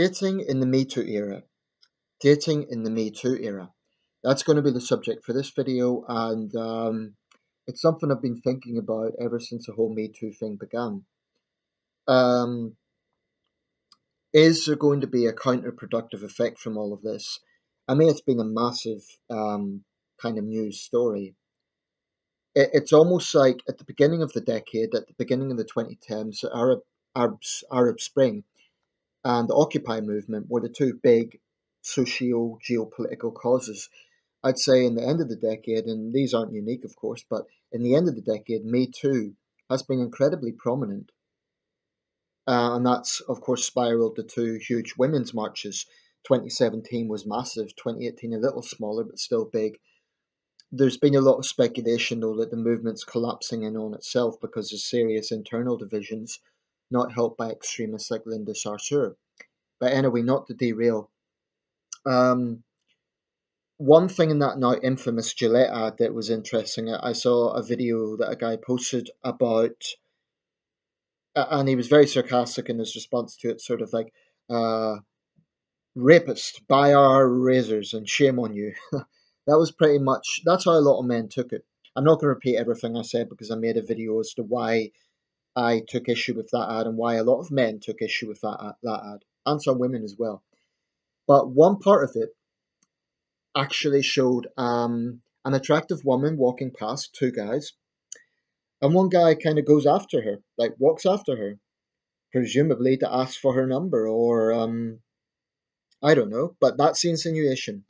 Dating in the Me Too era. Dating in the Me Too era. That's going to be the subject for this video, and it's something I've been thinking about ever since the whole Me Too thing began. Um, is there going to be a counterproductive effect from all of this? I mean, it's been a massive kind of news story. It's almost like at the beginning of the decade, at the beginning of the 2010s, Arab Spring and the Occupy movement were the two big socio-geopolitical causes. I'd say in the end of the decade, and these aren't unique, of course, but in the end of the decade, Me Too has been incredibly prominent. And that's, of course, spiraled to two huge women's marches. 2017 was massive, 2018 a little smaller, but still big. There's been a lot of speculation, though, that the movement's collapsing in on itself because of serious internal divisions, not helped by extremists like Linda Sarsour. But anyway, not to derail. Um, One thing in that now infamous Gillette ad that was interesting, I saw a video that a guy posted about, and he was very sarcastic in his response to it, sort of like, uh, rapist, buy our razors and shame on you. That was pretty much, that's how a lot of men took it. I'm not going to repeat everything I said because I made a video as to why I took issue with that ad and why a lot of men took issue with that ad, and some women as well. But one part of it actually showed an attractive woman walking past two guys, and one guy kind of goes after her, like walks after her, presumably to ask for her number or I don't know, but that's the insinuation.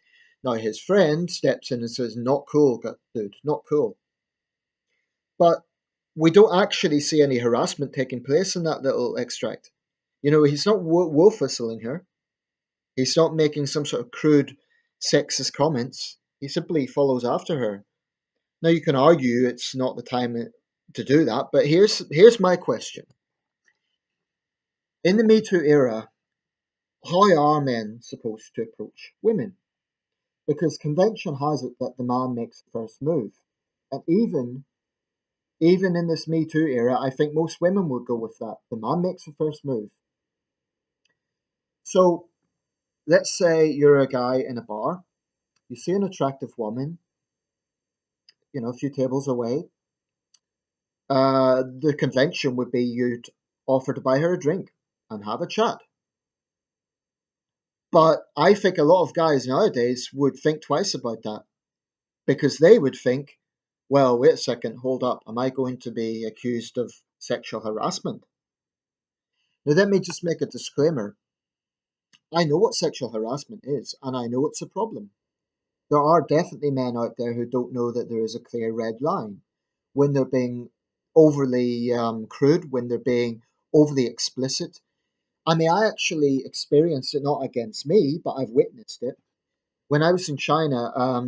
Now his friend steps in and says, "Not cool, dude, not cool." But we don't actually see any harassment taking place in that little extract. You know, he's not wolf whistling her. He's not making some sort of crude sexist comments. He simply follows after her. Now you can argue it's not the time to do that, but here's my question. In the Me Too era, how are men supposed to approach women? Because convention has it that the man makes the first move. And even in this Me Too era, I think most women would go with that. The man makes the first move. So let's say you're a guy in a bar, you see an attractive woman, a few tables away. The convention would be you'd offer to buy her a drink and have a chat. But I think a lot of guys nowadays would think twice about that because they would think, well, wait a second, hold up. Am I going to be accused of sexual harassment? Now, let me just make a disclaimer. I know what sexual harassment is, and I know it's a problem. There are definitely men out there who don't know that there is a clear red line when they're being overly crude, when they're being overly explicit. I mean, I actually experienced it, not against me, but I've witnessed it. When I was in China, I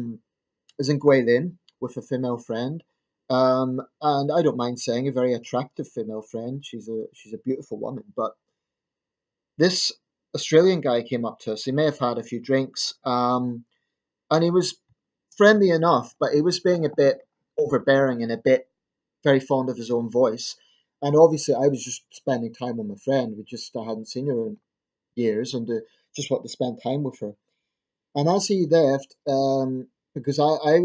was in Guilin with a female friend, and I don't mind saying a very attractive female friend. She's a beautiful woman. But this Australian guy came up to us. He may have had a few drinks, and he was friendly enough, but he was being a bit overbearing and a bit very fond of his own voice. And obviously, I was just spending time with my friend. I hadn't seen her in years, and just wanted to spend time with her. And as he left, because I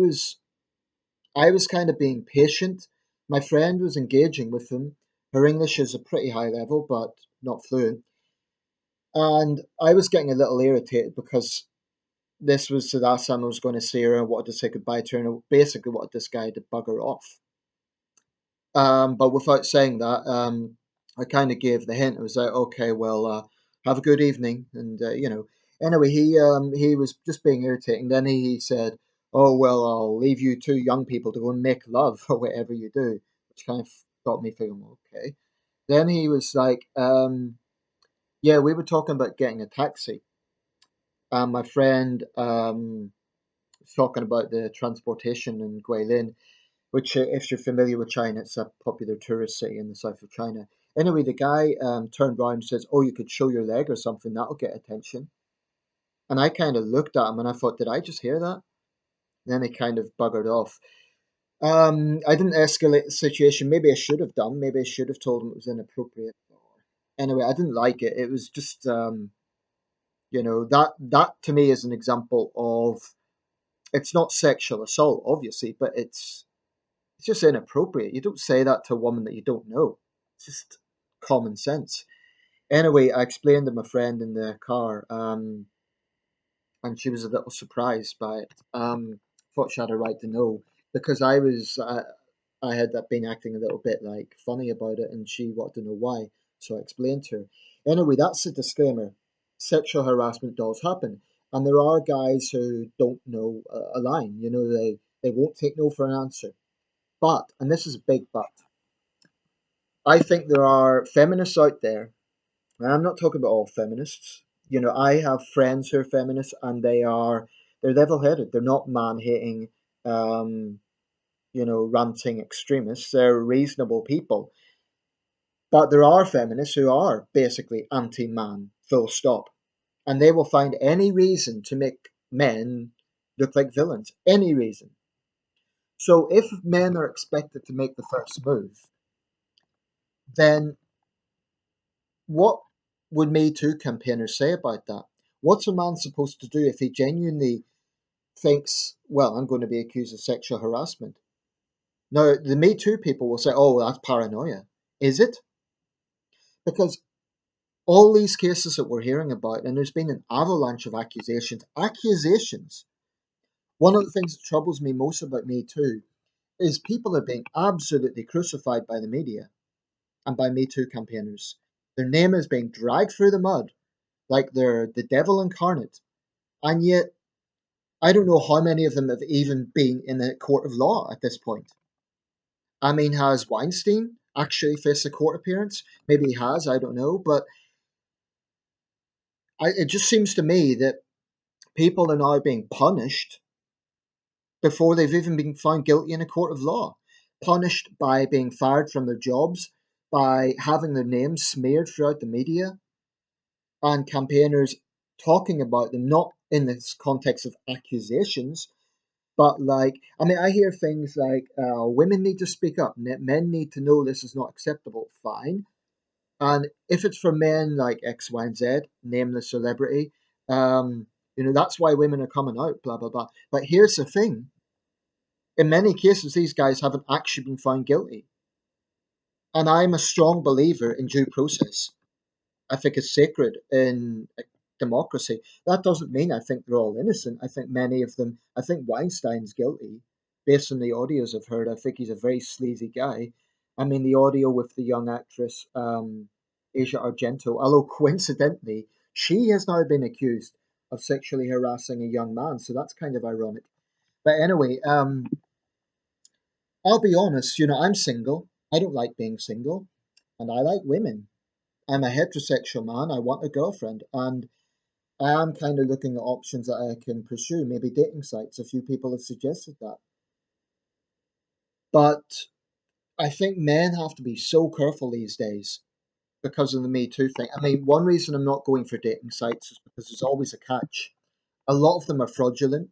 was kind of being patient. My friend was engaging with him. Her English is a pretty high level, but not fluent. And I was getting a little irritated because this was the last time I was going to see her. I wanted to say goodbye to her, and I basically wanted this guy to bugger off. But without saying that, I kind of gave the hint. I was like, okay, well, have a good evening, and Anyway, he was just being irritating. Then he said, "Oh well, I'll leave you two young people to go and make love or whatever you do," which kind of got me feeling okay. Then he was like, "Yeah, we were talking about getting a taxi." And my friend was talking about the transportation in Guilin, which, if you're familiar with China, it's a popular tourist city in the south of China. Anyway, the guy turned around and says, "Oh, you could show your leg or something, that'll get attention." And I kind of looked at him and I thought, did I just hear that? And then he kind of buggered off. I didn't escalate the situation. Maybe I should have done. Maybe I should have told him it was inappropriate. Anyway, I didn't like it. It was just, That to me is an example of, it's not sexual assault, obviously, but it's just inappropriate. You don't say that to a woman that you don't know. It's just common sense. Anyway, I explained to my friend in the car, and she was a little surprised by it. Thought she had a right to know, because I had been acting a little bit like funny about it, and she wanted to know why. So I explained to her. Anyway, that's a disclaimer. Sexual harassment does happen, and there are guys who don't know a line. They won't take no for an answer. But, and this is a big but, I think there are feminists out there, and I'm not talking about all feminists. I have friends who are feminists, and they're level-headed. They're not man-hating, um, ranting extremists. They're reasonable people. But there are feminists who are basically anti-man, full stop. And they will find any reason to make men look like villains. Any reason. So if men are expected to make the first move, then what would Me Too campaigners say about that? What's a man supposed to do if he genuinely thinks, well, I'm going to be accused of sexual harassment? Now, the Me Too people will say, oh, that's paranoia. Is it? Because all these cases that we're hearing about, and there's been an avalanche of accusations. One of the things that troubles me most about Me Too is people are being absolutely crucified by the media and by Me Too campaigners. Their name is being dragged through the mud like they're the devil incarnate. And yet, I don't know how many of them have even been in a court of law at this point. I mean, has Weinstein actually faced a court appearance? Maybe he has, I don't know. But it just seems to me that people are now being punished before they've even been found guilty in a court of law. Punished by being fired from their jobs, by having their names smeared throughout the media, and campaigners talking about them, not in this context of accusations, but like, I mean, I hear things like women need to speak up, men need to know this is not acceptable. Fine. And if it's for men like X, Y, and Z, name the celebrity, that's why women are coming out, blah, blah, blah. But here's the thing, in many cases, these guys haven't actually been found guilty. And I'm a strong believer in due process. I think it's sacred in a democracy. That doesn't mean I think they're all innocent. I think many of them, I think Weinstein's guilty. Based on the audios I've heard, I think he's a very sleazy guy. I mean, the audio with the young actress, Asia Argento, although coincidentally, she has now been accused of sexually harassing a young man, so that's kind of ironic. But anyway, I'll be honest, I'm single. I don't like being single, and I like women. I'm a heterosexual man. I want a girlfriend, and I am kind of looking at options that I can pursue, maybe dating sites. A few people have suggested that. But I think men have to be so careful these days because of the Me Too thing. I mean, one reason I'm not going for dating sites is because there's always a catch. A lot of them are fraudulent,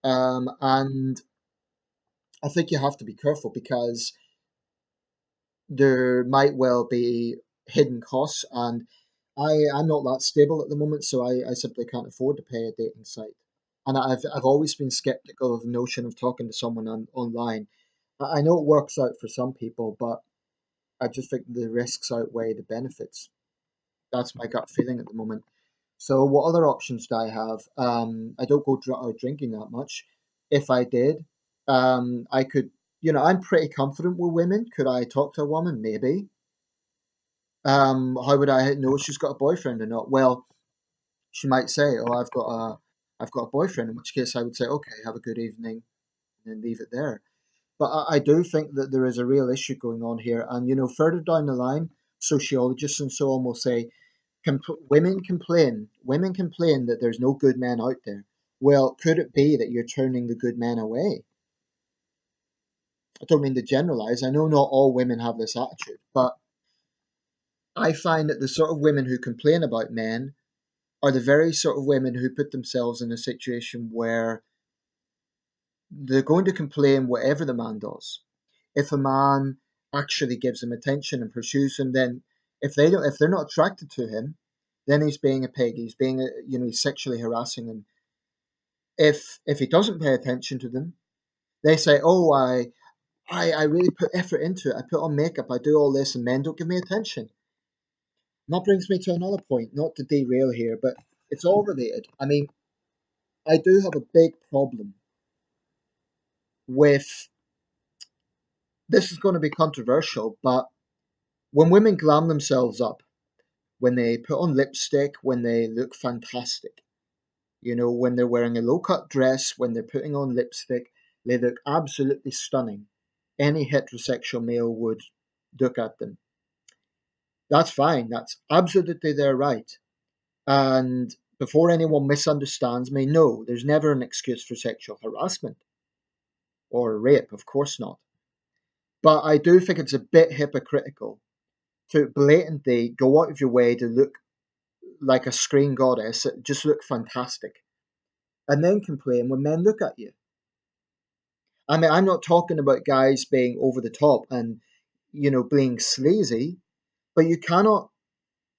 and I think you have to be careful because there might well be hidden costs, and I'm not that stable at the moment, so I simply can't afford to pay a dating site. And I've always been skeptical of the notion of talking to someone online. I know it works out for some people, but I just think the risks outweigh the benefits. That's my gut feeling at the moment. So what other options do I have? I don't go out drinking that much. If I did, I could, I'm pretty confident with women. Could I talk to a woman? Maybe. How would I know she's got a boyfriend or not? Well, she might say, "Oh, I've got a boyfriend." In which case, I would say, "Okay, have a good evening," and then leave it there. But I do think that there is a real issue going on here, and further down the line, sociologists and so on will say, women complain that there's no good men out there. Well, could it be that you're turning the good men away? I don't mean to generalize. I know not all women have this attitude, but I find that the sort of women who complain about men are the very sort of women who put themselves in a situation where they're going to complain whatever the man does. If a man actually gives them attention and pursues him, then if they're not attracted to him, then he's being a pig. He's being, he's sexually harassing them. If he doesn't pay attention to them, they say, "Oh, I really put effort into it. I put on makeup. I do all this, and men don't give me attention." And that brings me to another point, not to derail here, but it's all related. I mean, I do have a big problem with this is going to be controversial, but when women glam themselves up, when they put on lipstick, when they look fantastic, when they're wearing a low cut dress, when they're putting on lipstick, they look absolutely stunning. Any heterosexual male would look at them. That's fine. That's absolutely their right. And before anyone misunderstands me, no, there's never an excuse for sexual harassment or rape, of course not. But I do think it's a bit hypocritical to blatantly go out of your way to look like a screen goddess, just look fantastic, and then complain when men look at you. I mean, I'm not talking about guys being over the top and, being sleazy, but you cannot,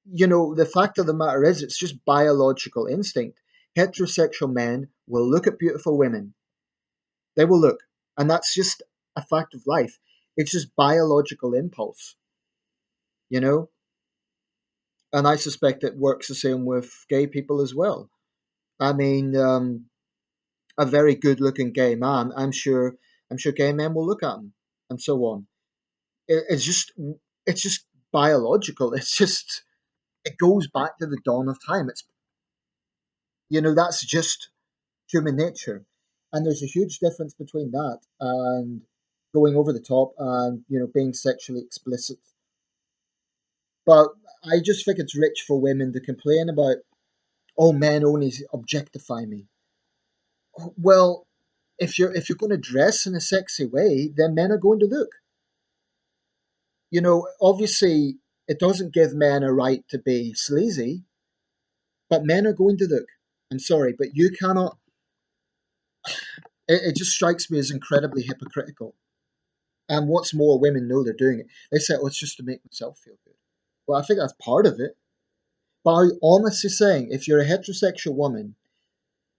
the fact of the matter is, it's just biological instinct. Heterosexual men will look at beautiful women. They will look. And that's just a fact of life. It's just biological impulse, you know? And I suspect it works the same with gay people as well. I mean, a very good-looking gay man, I'm sure gay men will look at him, and so on. It's just biological. It goes back to the dawn of time. That's just human nature, and there's a huge difference between that and going over the top and being sexually explicit. But I just think it's rich for women to complain about, oh, men only objectify me. Well, if you're going to dress in a sexy way, then men are going to look. Obviously, it doesn't give men a right to be sleazy, but men are going to look. I'm sorry, but you cannot. It just strikes me as incredibly hypocritical. And what's more, women know they're doing it. They say, "Oh, it's just to make themselves feel good." Well, I think that's part of it. But I'm honestly saying, if you're a heterosexual woman,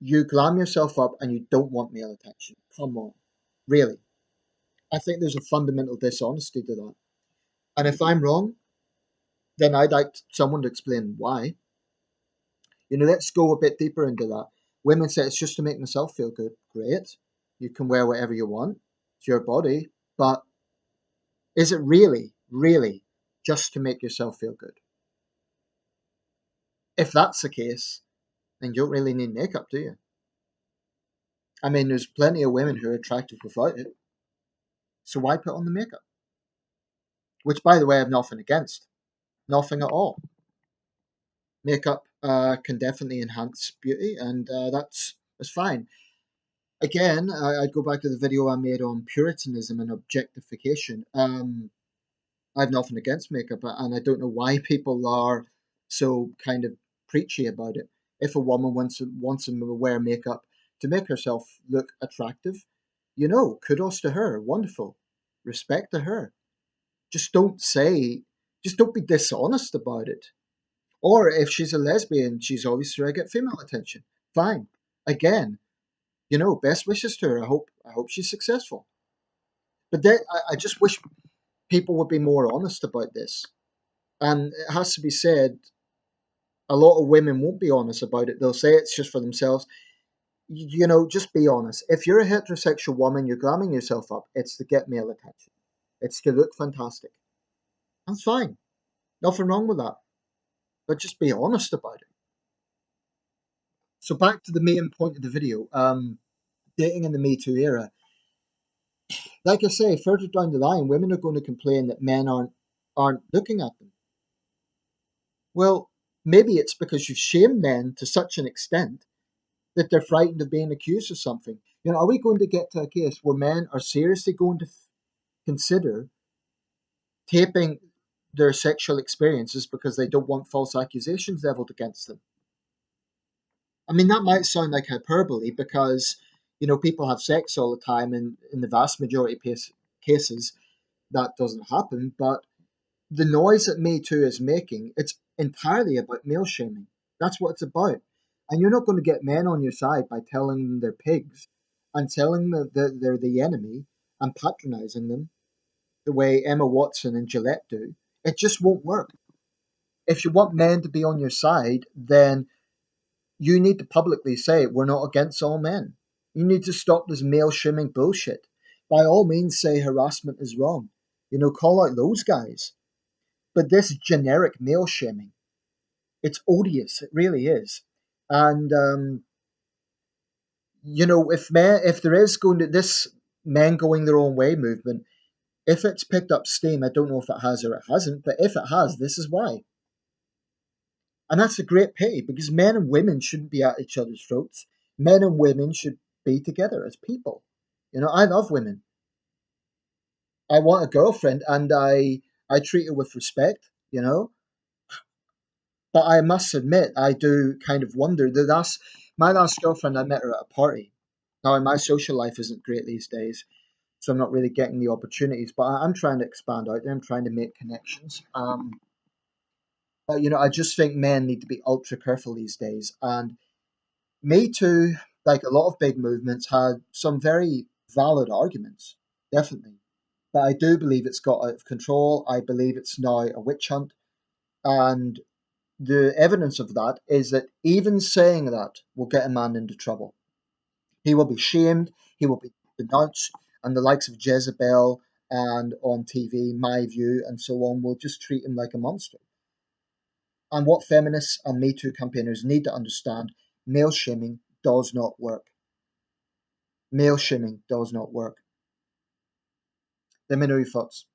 you glam yourself up and you don't want male attention. Come on, really? I think there's a fundamental dishonesty to that. And if I'm wrong, then I'd like someone to explain why. Let's go a bit deeper into that. Women say it's just to make themselves feel good. Great. You can wear whatever you want. It's your body. But is it really, really just to make yourself feel good? If that's the case, then you don't really need makeup, do you? I mean, there's plenty of women who are attractive without it. So why put on the makeup? Which, by the way, I have nothing against. Nothing at all. Makeup can definitely enhance beauty, and that's fine. Again, I'd go back to the video I made on Puritanism and objectification. I have nothing against makeup, and I don't know why people are so kind of preachy about it. If a woman wants to wear makeup to make herself look attractive, kudos to her, wonderful, respect to her. Just don't say, just don't be dishonest about it. Or if she's a lesbian, she's always trying to get female attention. Fine. Again, best wishes to her. I hope she's successful. But I just wish people would be more honest about this. And it has to be said, a lot of women won't be honest about it. They'll say it's just for themselves. Just be honest. If you're a heterosexual woman, you're glamming yourself up, it's to get male attention. It's to look fantastic. That's fine. Nothing wrong with that. But just be honest about it. So back to the main point of the video, dating in the Me Too era. Like I say, further down the line, women are going to complain that men aren't looking at them. Well, maybe it's because you've shamed men to such an extent that they're frightened of being accused of something. Are we going to get to a case where men are seriously going to consider taping their sexual experiences because they don't want false accusations leveled against them? I mean, that might sound like hyperbole because, people have sex all the time, and in the vast majority of cases, that doesn't happen. But the noise that Me Too is making, it's entirely about male shaming. That's what it's about. And you're not going to get men on your side by telling them they're pigs and telling them that they're the enemy and patronizing them the way Emma Watson and Gillette do. It just won't work. If you want men to be on your side, then you need to publicly say we're not against all men. You need to stop this male shaming bullshit. By all means, say harassment is wrong. Call out those guys. But this generic male shaming, it's odious. It really is. And if there is going to this men going their own way movement, if it's picked up steam, I don't know if it has or it hasn't, but if it has, this is why. And that's a great pity because men and women shouldn't be at each other's throats. Men and women should be together as people. I love women. I want a girlfriend and I treat her with respect. But I must admit, I do kind of wonder that my last girlfriend. I met her at a party. Now, my social life isn't great these days, so I'm not really getting the opportunities. But I'm trying to expand out there. I'm trying to make connections. But I just think men need to be ultra careful these days. And Me Too, like a lot of big movements, had some very valid arguments, definitely. But I do believe it's got out of control. I believe it's now a witch hunt, and the evidence of that is that even saying that will get a man into trouble. He will be shamed, he will be denounced, and the likes of Jezebel and on TV, My View, and so on will just treat him like a monster. And what feminists and Me Too campaigners need to understand, male shaming does not work. Male shaming does not work. Let me know your thoughts.